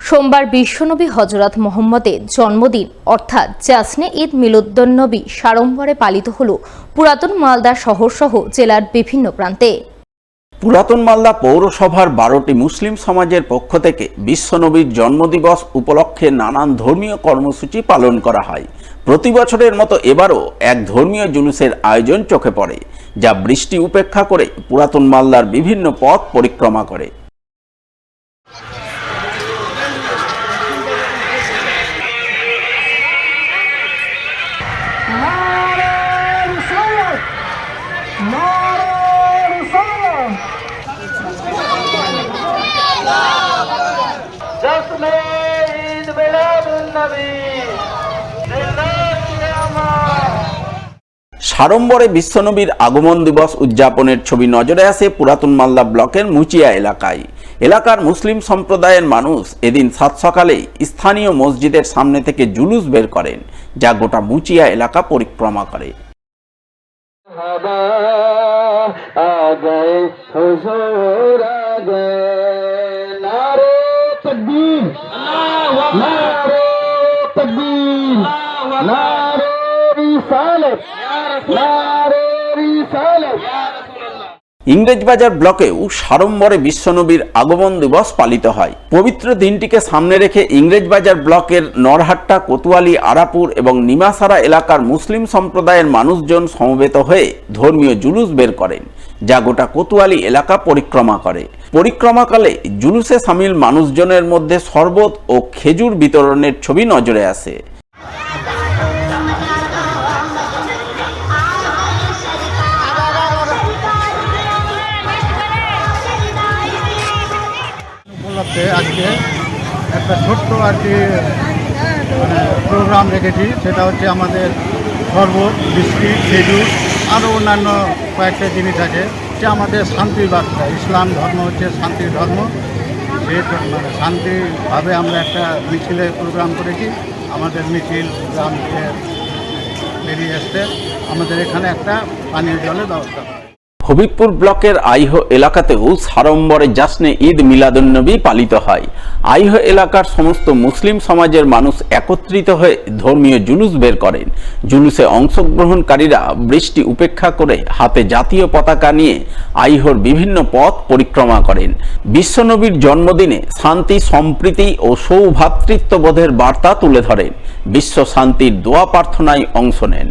সোমবার বিশ্বনবী হযরত মুহাম্মদের জন্মদিন অর্থাৎ জাসনে ঈদ মিলাদুন্নবী সাড়ম্বরে পালিত হল পুরাতন মালদা শহরসহ জেলার বিভিন্ন প্রান্তে। পুরাতন মালদা পৌরসভার 12টি মুসলিম সমাজের পক্ষ থেকে বিশ্বনবীর জন্মদিবস উপলক্ষে নানান ধর্মীয় কর্মসূচি পালন করা হয়। প্রতি বছরের মতো এবারও এক ধর্মীয় জুলুসের আয়োজন চোখে পড়ে, যা বৃষ্টি উপেক্ষা করে পুরাতন মালদার বিভিন্ন পথ পরিক্রমা করে। সাড়ম্বরে বিশ্বনবীর আগমন দিবস উদযাপনের ছবি নজরে আসে পুরাতন মালদা ব্লকের মুচিয়া এলাকায়। এলাকার মুসলিম সম্প্রদায়ের মানুষ এদিন সাত সকালে স্থানীয় মসজিদের সামনে থেকে জুলুস বের করেন, যা গোটা মুচিয়া এলাকা পরিক্রমা করে। ইংরেজবাজার ব্লকেও সাড়ম্বরে বিশ্বনবীর আগমন দিবস পালিত হয়। পবিত্র দিনটিকে সামনে রেখে ইংরেজবাজার ব্লকের নরহাট্টা, কোতোয়ালি, আরাপুর এবং নিমাসারা এলাকার মুসলিম সম্প্রদায়ের মানুষজন সমবেত হয়ে ধর্মীয় জুলুস বের করেন, যা গোটা কোতোয়ালি এলাকা পরিক্রমা করে। পরিক্রমাকালে জুলুসে সামিল মানুষজনের মধ্যে শরবত ও খেজুর বিতরণের ছবি নজরে আসে। আজকে একটা ছোট্ট প্রোগ্রাম রেখেছি, সেটা হচ্ছে আমাদের শরবত, বিস্কিট, খেজুর আরও অন্যান্য কয়েকটা জিনিস আছে। যে আমাদের শান্তির বার্তা, ইসলাম ধর্ম হচ্ছে শান্তির ধর্ম। সেই শান্তিভাবে আমরা একটা মিছিলের প্রোগ্রাম করেছি। আমাদের মিছিল গ্রাম থেকে বেরিয়ে আসতে আমাদের এখানে একটা পানীয় জলের ব্যবস্থা। হবিবপুর ব্লকের আইহ এলাকাতেও সাড়ম্বরে জাসনে ঈদ মিলাদুন্নবী পালিত হয়। আইহ এলাকার সমস্ত মুসলিম সমাজের মানুষ একত্রিত হয়ে ধর্মীয় জুলুস বের করেন। জুলুসে অংশগ্রহণকারীরা বৃষ্টি উপেক্ষা করে হাতে জাতীয় পতাকা নিয়ে আইহর বিভিন্ন পথ পরিক্রমা করেন। বিশ্বনবীর জন্মদিনে শান্তি, সম্প্রীতি ও সৌভ্রাতৃত্ববোধের বার্তা তুলে ধরেন। বিশ্ব শান্তির দোয়া প্রার্থনায় অংশ নেন।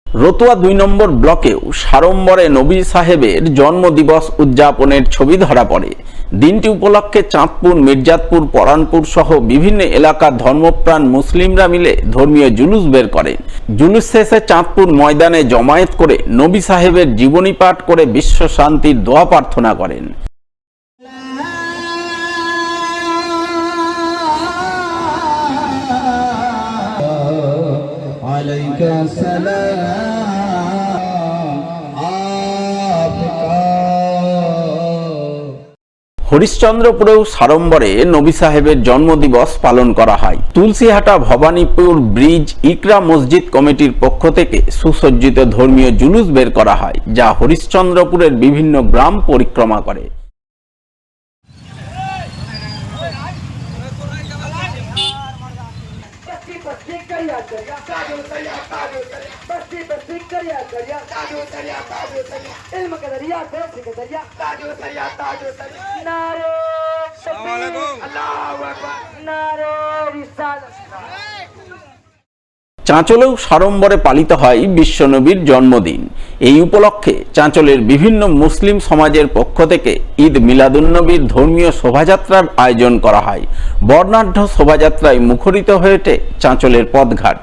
রতুয়া 2 নম্বর ব্লকেও সাড়ম্বরে নবী সাহেবের জন্মদিবস উদযাপনের ছবি ধরা পড়ে। দিনটি উপলক্ষে চাঁদপুর, মির্জাতপুর, পরানপুর সহ বিভিন্ন এলাকার ধর্মপ্রাণ মুসলিমরা মিলে ধর্মীয় জুলুস বের করেন। জুলুস শেষে চাঁদপুর ময়দানে জমায়েত করে নবী সাহেবের জীবনী পাঠ করে বিশ্ব শান্তির দোয়া প্রার্থনা করেন। হরিশ্চন্দ্রপুরেও সাড়ম্বরে নবী সাহেবের জন্মদিবস পালন করা হয়। তুলসীহাটা ভবানীপুর ব্রিজ ইকরা মসজিদ কমিটির পক্ষ থেকে সুসজ্জিত ধর্মীয় জুলুস বের করা হয়, যা হরিশ্চন্দ্রপুরের বিভিন্ন গ্রাম পরিক্রমা করে। চাঁচলেও সাড়ম্বরে পালিত হয় বিশ্বনবীর জন্মদিন। এই উপলক্ষে চাঁচলের বিভিন্ন মুসলিম সমাজের পক্ষ থেকে ঈদ মিলাদুন্নবীর ধর্মীয় শোভাযাত্রার আয়োজন করা হয়। বর্ণাঢ্য শোভাযাত্রায় মুখরিত হয়ে ওঠে চাঁচলের পথঘাট।